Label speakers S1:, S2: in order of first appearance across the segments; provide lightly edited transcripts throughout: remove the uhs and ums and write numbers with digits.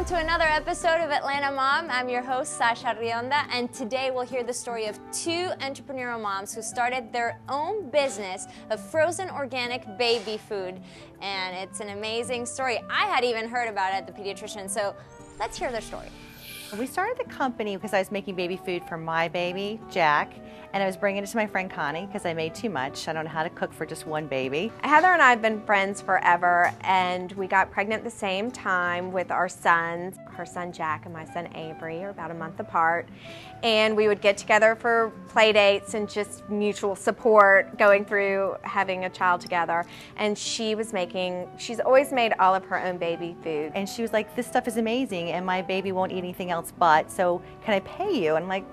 S1: to another episode of Atlanta Mom. I'm your host, Sasha Rionda, and today we'll hear the story of two entrepreneurial moms who started their own business of frozen organic baby food. And it's an amazing story. I had even heard about it at the pediatrician, so let's hear their story.
S2: We started the company because I was making baby food for my baby, Jack, and I was bringing it to my friend Connie because I made too much. I don't know how to cook for just one baby.
S3: Heather and I have been friends forever, and we got pregnant at the same time with our sons. Her son Jack and my son Avery are about a month apart, and we would get together for play dates and just mutual support going through having a child together. And she's always made all of her own baby food.
S2: And she was like, this stuff is amazing and my baby won't eat anything else but, so can I pay you? And I'm like,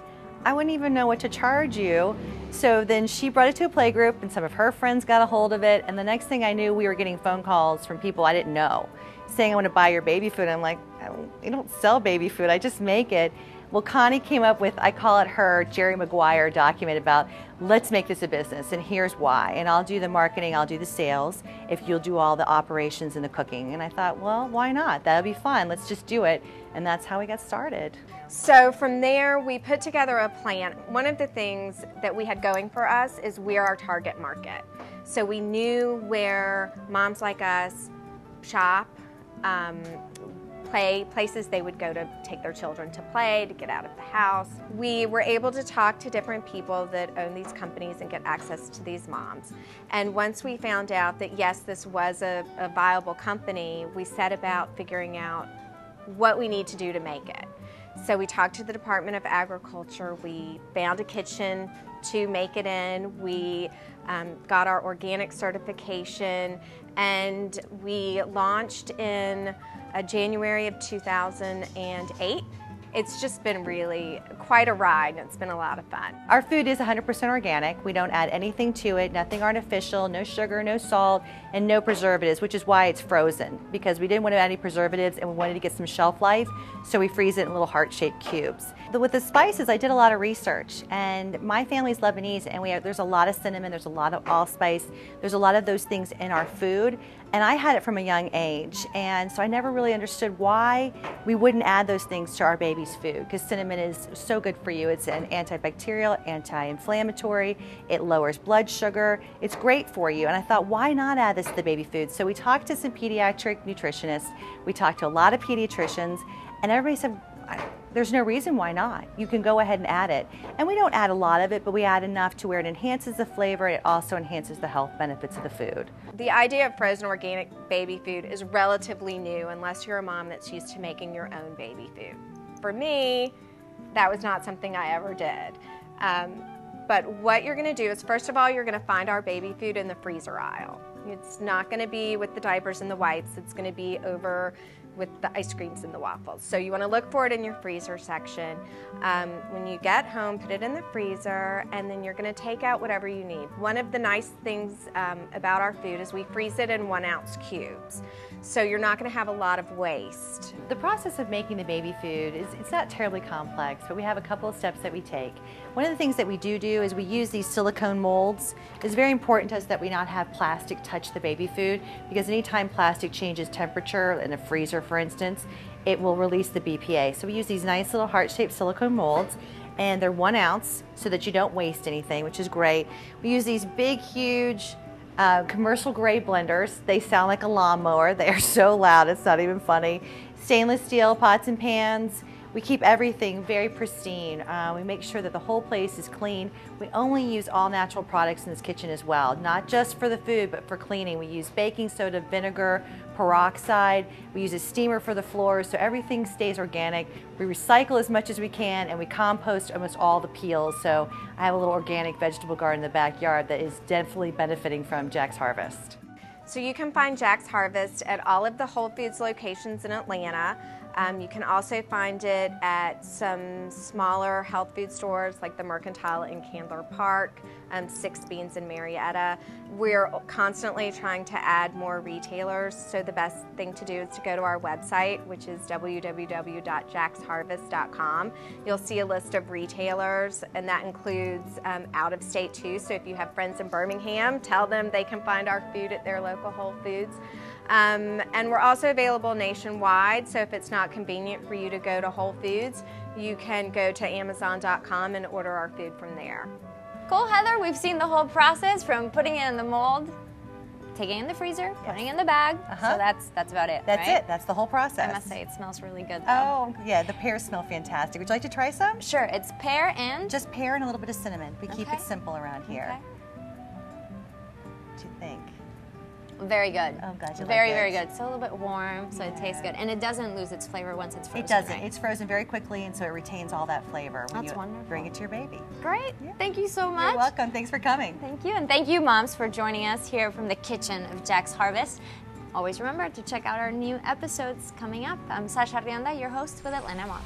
S2: I wouldn't even know what to charge you. So then she brought it to a play group and some of her friends got a hold of it, and the next thing I knew, we were getting phone calls from people I didn't know saying, I want to buy your baby food. I'm like, I don't sell baby food, I just make it. Well, Connie came up with, I call it her Jerry Maguire document about, let's make this a business and here's why. And I'll do the marketing, I'll do the sales, if you'll do all the operations and the cooking. And I thought, well, why not? That'll be fun, let's just do it. And that's how we got started.
S3: So from there, we put together a plan. One of the things that we had going for us is we're our target market. So we knew where moms like us shop, places they would go to take their children to play, to get out of the house. We were able to talk to different people that own these companies and get access to these moms. And once we found out that yes, this was a viable company, we set about figuring out what we need to do to make it. So we talked to the Department of Agriculture, we found a kitchen to make it in, we got our organic certification, and we launched in January of 2008. It's just been really quite a ride, and it's been a lot of fun.
S2: Our food is 100% organic. We don't add anything to it, nothing artificial, no sugar, no salt, and no preservatives, which is why it's frozen, because we didn't want to add any preservatives and we wanted to get some shelf life, so we freeze it in little heart-shaped cubes. With the spices, I did a lot of research, and my family's Lebanese, and there's a lot of cinnamon, there's a lot of allspice, there's a lot of those things in our food, and I had it from a young age, and so I never really understood why we wouldn't add those things to our baby's food, because cinnamon is so good for you. It's an antibacterial, anti-inflammatory, it lowers blood sugar, it's great for you, and I thought, why not add this to the baby food? So we talked to some pediatric nutritionists, we talked to a lot of pediatricians, and everybody said, there's no reason why not. You can go ahead and add it. And we don't add a lot of it, but we add enough to where it enhances the flavor, it also enhances the health benefits of the food.
S3: The idea of frozen organic baby food is relatively new unless you're a mom that's used to making your own baby food. For me, that was not something I ever did. But what you're gonna do is, first of all, you're gonna find our baby food in the freezer aisle. It's not gonna be with the diapers and the wipes, it's gonna be over with the ice creams and the waffles. So you want to look for it in your freezer section. When you get home, put it in the freezer, and then you're going to take out whatever you need. One of the nice things about our food is we freeze it in 1 ounce cubes. So you're not going to have a lot of waste.
S2: The process of making the baby food it's not terribly complex, but we have a couple of steps that we take. One of the things that we do is we use these silicone molds. It's very important to us that we not have plastic touch the baby food, because anytime plastic changes temperature in a freezer, for instance, it will release the BPA. So we use these nice little heart-shaped silicone molds, and they're 1 ounce so that you don't waste anything, which is great. We use these big, huge commercial grade blenders. They sound like a lawnmower. They are so loud, it's not even funny. Stainless steel pots and pans. We keep everything very pristine. We make sure that the whole place is clean. We only use all natural products in this kitchen as well, not just for the food, but for cleaning. We use baking soda, vinegar, peroxide. We use a steamer for the floors, so everything stays organic. We recycle as much as we can, and we compost almost all the peels. So I have a little organic vegetable garden in the backyard that is definitely benefiting from Jack's Harvest.
S3: So you can find Jack's Harvest at all of the Whole Foods locations in Atlanta. You can also find it at some smaller health food stores like the Mercantile in Candler Park, Six Beans in Marietta. We're constantly trying to add more retailers, so the best thing to do is to go to our website, which is www.jacksharvest.com. You'll see a list of retailers, and that includes out of state too, so if you have friends in Birmingham, tell them they can find our food at their local Whole Foods. And we're also available nationwide, so if it's not convenient for you to go to Whole Foods, you can go to Amazon.com and order our food from there.
S1: Cool, Heather. We've seen the whole process from putting it in the mold, taking it in the freezer, putting it in the bag. So that's about it.
S2: That's
S1: right?
S2: it. That's the whole process.
S1: I must say, it smells really good, though.
S2: Oh, yeah, the pears smell fantastic. Would you like to try some?
S1: Sure, it's pear and...
S2: Just pear and a little bit of cinnamon. We keep
S1: Okay.
S2: it simple around here.
S1: Okay.
S2: What do you think?
S1: Very good.
S2: Oh, glad you
S1: Very,
S2: like it.
S1: very good. It's a little bit warm, so it tastes good. And it doesn't lose its flavor once it's frozen,
S2: It doesn't.
S1: right?
S2: It's frozen very quickly, and so it retains all that flavor when
S1: That's
S2: you
S1: wonderful.
S2: bring it to your baby.
S1: Great.
S2: Yeah.
S1: Thank you so much.
S2: You're welcome. Thanks for coming.
S1: Thank you. And thank you, moms, for joining us here from the kitchen of Jack's Harvest. Always remember to check out our new episodes coming up. I'm Sasha Rionda, your host with Atlanta Mom.